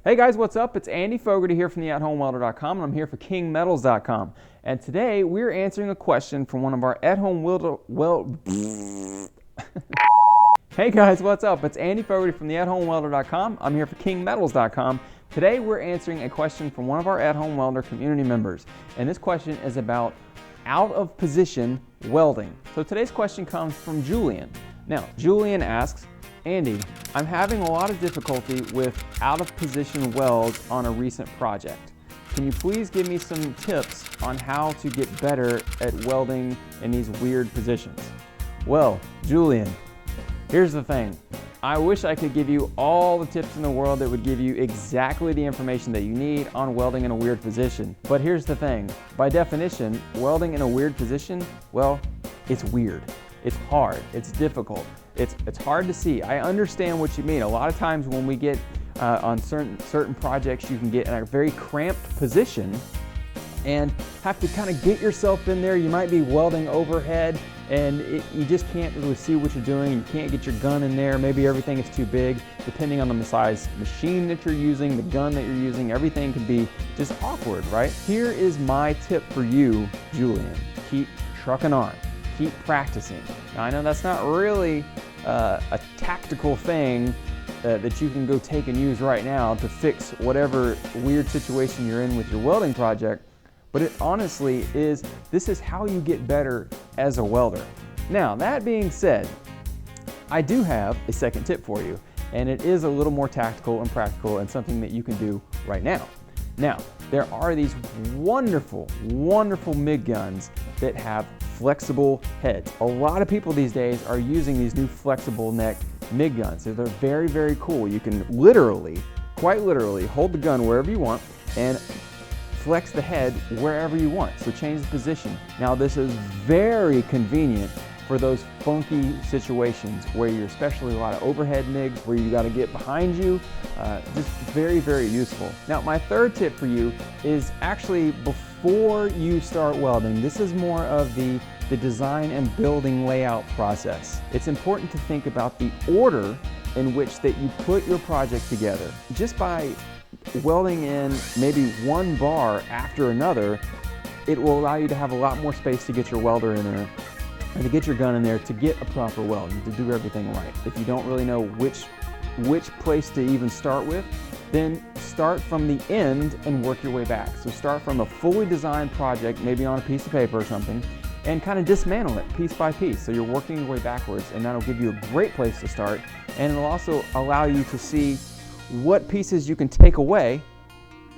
Hey guys, what's up? It's Andy Fogarty here from the AtHomeWelder.com, and I'm here for KingMetals.com. And today we're answering a question from one of our at-home Hey guys, what's up? It's Andy Fogarty from the AtHomeWelder.com. I'm here for KingMetals.com. Today we're answering a question from one of our at-home welder community members, and this question is about out of position welding. So today's question comes from Julian. Now, Julian asks, Andy, I'm having a lot of difficulty with out-of-position welds on a recent project. Can you please give me some tips on how to get better at welding in these weird positions? Well, Julian, here's the thing. I wish I could give you all the tips in the world that would give you exactly the information that you need on welding in a weird position. But here's the thing. By definition, welding in a weird position, well, it's weird. It's hard. It's difficult. It's hard to see. I understand what you mean. A lot of times when we get on certain projects, you can get in a very cramped position and have to kind of get yourself in there. You might be welding overhead and you just can't really see what you're doing. You can't get your gun in there. Maybe everything is too big. Depending on the size machine that you're using, the gun that you're using, everything can be just awkward, right? Here is my tip for you, Julian. Keep trucking on. Keep practicing. Now, I know that's not really a tactical thing that you can go take and use right now to fix whatever weird situation you're in with your welding project, but it honestly is, this is how you get better as a welder. Now, that being said, I do have a second tip for you, and it is a little more tactical and practical and something that you can do right now. Now, there are these wonderful, wonderful MIG guns that have flexible heads. A lot of people these days are using these new flexible neck MIG guns. They're very, very cool. You can literally, quite literally, hold the gun wherever you want and flex the head wherever you want. So change the position. Now, this is very convenient for those funky situations where you're, especially a lot of overhead MIGs where you got to get behind you. Just very, very useful. Now, my third tip for you is actually before you start welding. This is more of the design and building layout process. It's important to think about the order in which that you put your project together. Just by welding in maybe one bar after another, it will allow you to have a lot more space to get your welder in there and to get your gun in there to get a proper weld and to do everything right. If you don't really know which place to even start with, then start from the end and work your way back. So start from a fully designed project, maybe on a piece of paper or something, and kind of dismantle it piece by piece. So you're working your way backwards, and that'll give you a great place to start, and it'll also allow you to see what pieces you can take away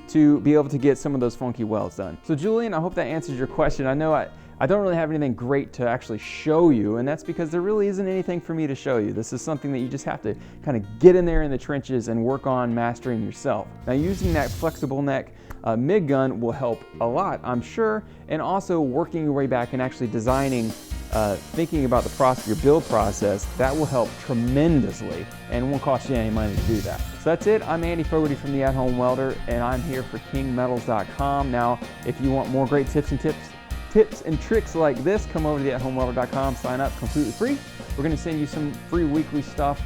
to be able to get some of those funky welds done. So Julian, I hope that answers your question. I know I don't really have anything great to actually show you, and that's because there really isn't anything for me to show you. This is something that you just have to kind of get in there in the trenches and work on mastering yourself. Now, using that flexible neck MIG gun will help a lot, I'm sure, and also working your way back and actually designing, thinking about the process, your build process, that will help tremendously and won't cost you any money to do that. So that's it. I'm Andy Fogarty from the At Home Welder, and I'm here for KingMetals.com. Now, if you want more great tips and tricks like this, come over to the AtHomeWelder.com, sign up completely free. We're going to send you some free weekly stuff,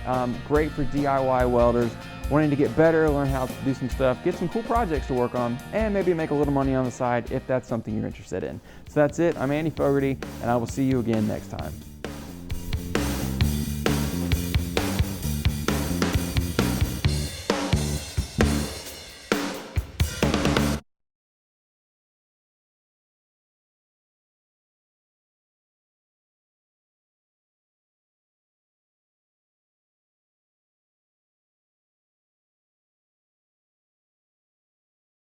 great for DIY welders wanting to get better, learn how to do some stuff, get some cool projects to work on, and maybe make a little money on the side if that's something you're interested in. So that's it. I'm Andy Fogarty, and I will see you again next time.